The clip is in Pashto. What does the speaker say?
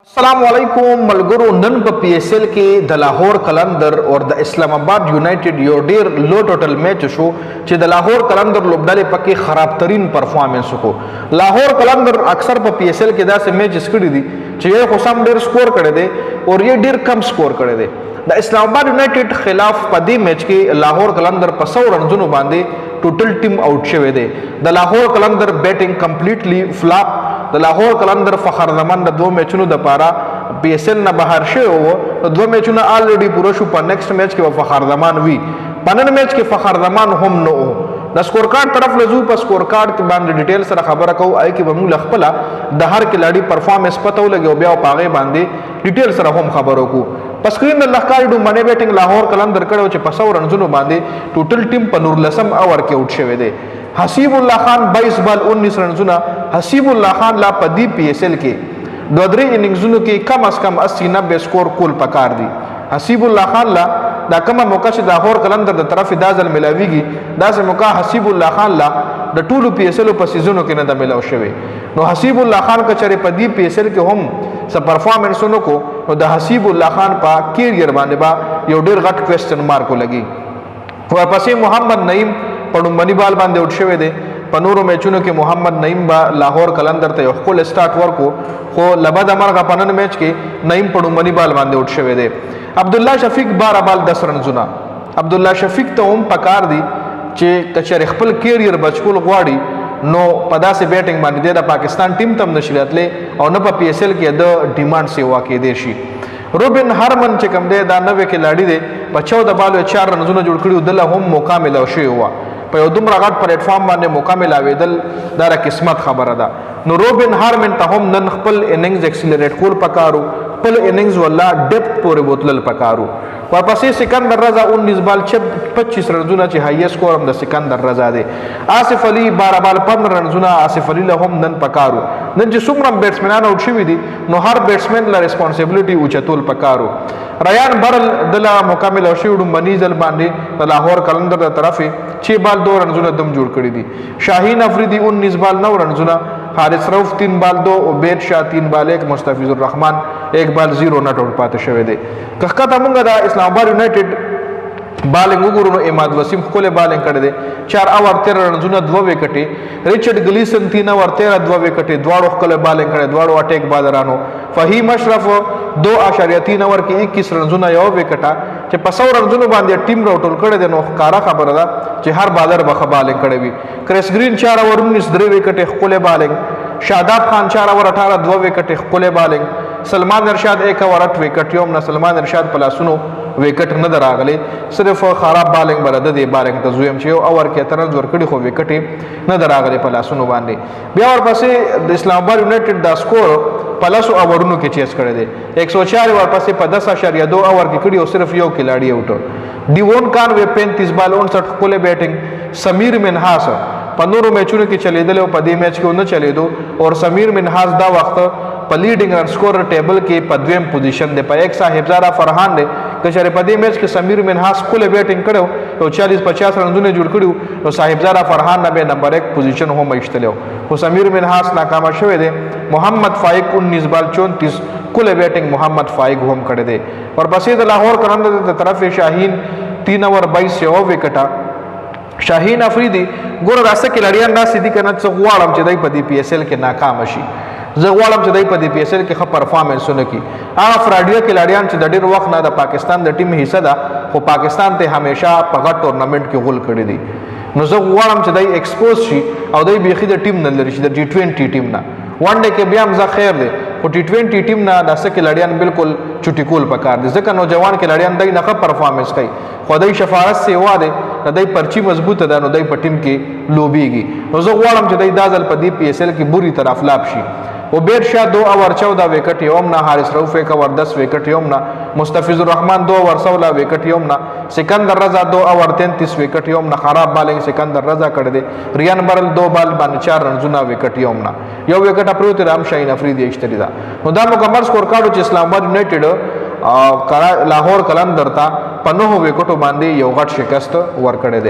अस्सलाम वालेकुम मलगुरु नन په پی ایس ایل کې د لاهور قلندر او د اسلام آباد یونایټډ یو ډیر لو ټوټل میچ شو چې د لاهور قلندر لوبډلې پکې خراب ترين پرفارمنس وکړو. لاهور قلندر اکثر په پی ایس ایل کې داسې میچ سکړي دي چې یو خصم ډیر سکور کړي دي او یې ډیر کم سکور کړي دي. د اسلام آباد یونایټډ خلاف په دې میچ کې لاهور قلندر په 100 رنونو باندې ټوټل ټیم آوټ شوی دی. د لاهور قلندر بیټینګ کمپلیټلی فلاپ. د لاهور قلندر فخر زمان د دوه میچونو د پاره پی ایس ایل نه بهر شوی وو. دوه میچونه الریډي پوره شو. په نیکسټ میچ کې فخر زمان وی. په نن میچ کې فخر زمان هم نه وو. د سکور کارت طرف لزو په سکور کارت باندې ډیټیل سره خبره کوو آی کې به موږ خپل د هر کلاډي پرفارمنس پته ولګي او بیا په هغه باندې ډیټیل سره هم خبرو کو. په سکرین د لخکاری ډو منی بیټینګ لاهور قلندر کړو چې په 100 رنونو باندې ټوټل ټیم په نور لسم اور کې آوټ شوی دی. حسیب الله خان 22 بال 19 رنونه. حسیب الله خان لا په دی پی ایس ایل کې دوه درې اننګزونو کې کم از کم 80 90 سکور کول پکار دي. حسیب الله خان لا دا کومه موقع چې د لاهور قلندر د طرف دازل ملاویږي دا سه موقع حسیب الله خان لا د ټولو پی ایس ایل په سیزونو کې نه د ملاو شوی. نو حسیب الله خان کچره په دی پی ایس ایل کې هم څه پرفارمنسونو کو نو د حسیب الله خان په کیریئر باندې با یو ډیر غټ کوېسچن مارک لګي. ورپسې محمد نعیم په لومړني بال باندې آوټ شوی دی. په نورو میچونو کې محمد نعیم با لاهور قلندر ته یو خپل سٹارټ ورکو خو لبد امرغه په نن میچ کې نعیم په لومړني بال باندې آوټ شوی دی. عبد الله شفیق 12 بال 10 رنونه. عبد الله شفیق ته هم پکار دی چې کچر خپل کیریئر بچکول غواړي نو په داسې بیټینګ باندې د پاکستان ټیم تم نشریاتله او نه په پی ایس ایل کې د ډیماند سیوا کې دی شي. روبن هارمن چې کوم دی دا 90 کې لاړی دی په 14 بالو 4 رنونه جوړ کړیو دله هم موقع ملو شوی و. په یو دومره غټ پلیټ فارم باندې موقع ملاویدل دا قسمت خبره ده. نو روبن هارمن ته هم نن خپل اننګز اکسلریټ کول پکارو. خپل اننګز ولا ډیپث پورې بوتلل پکارو. ورپسې سکندر رضا 19 بال 25 رنونه چې هایست سکور هم د سکندر رضا دی. آصف علي 12 بال 15 رنونه. آصف علي له هم نن پکارو. نن چې څومره بیټسمنان آوټ شوي دي نو هر بیټسمن له ریسپانسیبিলিټي اوچتول پکارو. ریان برل دلا مکمل او شیډو منیزل باندې د لاهور قلندر د طرفه 6 بال 2 رنونه دم جوړ کړی دي. شاهین افریدی 19 بال 9 رنونه. حارث رؤف 3 بال 2. عبید شاه 3 بال 1. مستفیض الرحمن 1 بال 0 نټ آوټ پاتې شوی دی. کخکته مونږ د اسلام آباد یونایټډ بالنګ وګورو نو اماد وسیم خپل بالنګ کړی دی 4 اور 13 رنونه 2 وکټي. ریچارډ گلیسن 3 اور 13 2 وکټي. دواړو خپل بالنګ کړی. دواړو اٹیک بازارانو. فهیم اشرف 2.3 اور کې 21 رنونه یو وکټا چې په 100 رنونو باندې ټیم راټول کړی دی نو ښکارا خبره ده چې هر بازار به بالنګ کړی وي. کریس گرین 4 اور 19 3 وکټي خپل بالنګ. شاداب خان 4 اور 18 2 وکټي خپل بالنګ. سلمان ارشاد 1 اور 8 وکټ یوم نه. سلمان ارشاد پلاسونو وکټ نه دراغلی صرف خراب بالنګ بلد دی. بالنګ ته زویم چې یو اور کې ترن زور کړي خو وکټ نه دراغلی پلاسونو باندې. بیا ورپسې د اسلام آباد یونایټډ دا سکور پلاسو اورونو کې چیز کړی دی 104. ورپسې په 10.2 اور کې کړي او صرف یو کلاډي آوټ. دیوون کان و 35 بال 59 خپل بیټینګ. سمیر منحاس په نورو میچونو کې چلیدل او په دې میچ کې نه چلیدو او سمیر منحاس دا وخت په لیډینګ رن سکور ټیبل کې په دویم پوزیشن دی. په 1 صاحبزاده فرحان دی کچره په دې میچ کې سمیر منحاس کول بیټینګ کړو او 40-50 رنونه جوړ کړو نو صاحبزاده فرحان نه به نمبر 1 پوزیشن هم ایشتلو خو سمیر منحاس ناکام شوی دی. محمد فائق 19 بال 34 کول بیټینګ محمد فائق هم کړی دی. ورپسې د لاهور قلندر د طرف شاهین 3 اور 22 یو وکټا. شاهین افریدی ګور راسته کې لړیان دا سدي کنه څه غواړم چې دای په دی پی ایس ایل کې ناکام شي. زه غواړم چې دای په دی پی ایس ایل کې ښه پرفارمنس ونکړي. هغه فراډیا کې لړیان چې د ډیر وخت نه د پاکستان د ټیم حصہ ده خو پاکستان ته همیشه په غټ ټورنمنت کې غول کړی دي. نو زه غواړم چې دای ایکسپوز شي او دای بیخي د ټیم نه لري چې د T20 ټیم نه ون ډے کې بیا هم زه خیر دی خو T20 ټیم نه داسې کې لړیان بالکل چټي کول پکار دي ځکه نوجوان کې لړیان دای نه ښه پرفارمنس کوي خو دای شفاعت سیوا دی دای پرچی مضبوطه ده نو دای په ټیم کې لوبيږي. نو زه غواړم چې دای دازل په دی پی ایس ایل کې بری طرف لاب شي. عبید شاه 2 اور 14 وکټ یوم نه. حارث رؤف 1 اور 10 وکټ یوم نه. مستفیض الرحمن 2 اور 16 وکټ یوم نه. سکندر رضا 2 اور 33 وکټ یوم نه. خراب بالنګ سکندر رضا کړی دی. ریان برل 2 بال باندې 4 رنونه وکټ یوم نه. یو وکټ پروت رام شاهین افریدی ایشتری دا. نو دا مکمل سکور کارډ چې اسلام آباد یونایټډ لاهور قلندر ته په 9 وکټو باندې یو غټ شکست ورکړی دی.